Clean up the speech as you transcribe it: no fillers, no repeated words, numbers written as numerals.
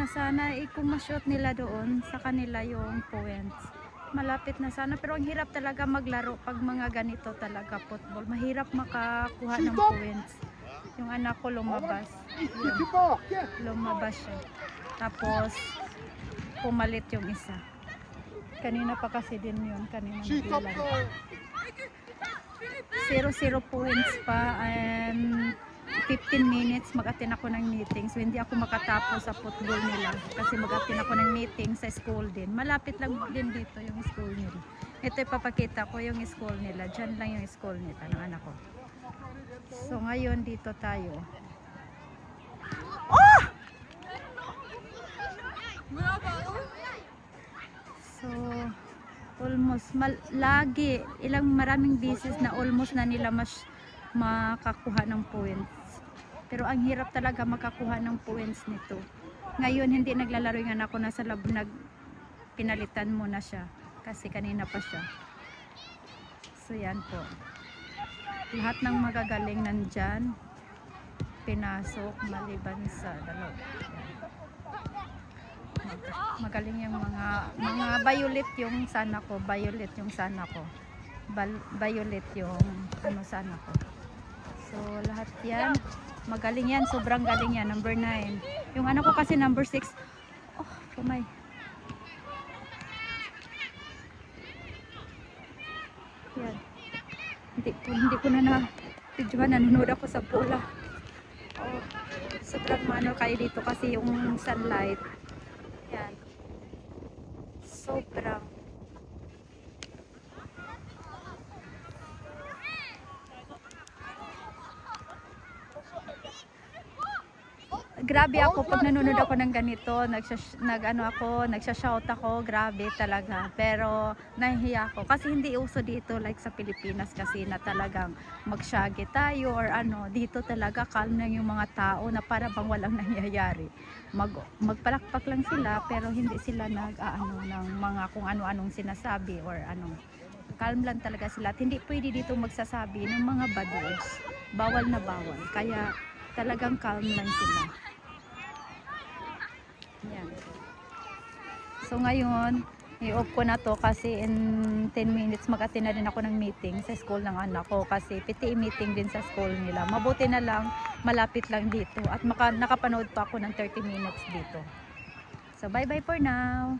na sana kung ma-shoot nila doon sa kanila yung points. Malapit na sana, pero ang hirap talaga maglaro pag mga ganito talaga football. Mahirap makakuha ng points. Yung anak ko lumabas. Yun. Lumabas siya. Tapos pumalit yung isa. Kanina pa kasi din yun. Kanina naglalaro. 0-0 points pa and 15 minutes mag-attend ako ng meetings. So, hindi ako makatapos sa football nila kasi mag-attend ako ng meeting sa school din. Malapit lang din dito yung school nila. Ito ipapakita ko yung school nila. Diyan lang yung school nila ng anak ko. So ngayon dito tayo. Oh! So almost lagi maraming beses na almost na nila makakuha ng points, pero ang hirap talaga makakuha ng points nito. Ngayon hindi naglalaro yung anak ko, nasa lab, pinalitan mo na siya kasi kanina pa siya. So yan po, lahat ng magagaling nandyan, pinasok maliban sa dalawa. Magaling yung mga violet yung sana ko, violet yung sana ko, violet yung ano sana ko. So lahat yan magaling yan, sobrang galing yan. Number 9 yung anak ko kasi number 6. Oh kamay, yan hindi ko na videohan, nanonood ako sa bola. Oh, sobrang mano kayo dito kasi yung sunlight. Yan. Sobrang. Grabe ako pag nanonood ako ng ganito, nagsha-shout ako, grabe talaga. Pero nahihiya ako kasi hindi uso dito like sa Pilipinas kasi na talagang magsyagi tayo or ano. Dito talaga calm lang yung mga tao na para bang walang nangyayari. Magpalakpak lang sila pero hindi sila nag-aano ng mga kung ano-anong sinasabi or ano. Calm lang talaga sila at hindi pwede dito magsasabi ng mga bad words. Bawal na bawal. Kaya talagang calm lang sila. Yan. So ngayon, i-off ko na to kasi in 10 minutes mag-attend na din ako ng meeting sa school ng anak ko kasi PTA meeting din sa school nila. Mabuti na lang, malapit lang dito at nakapanood pa ako ng 30 minutes dito. So bye bye for now.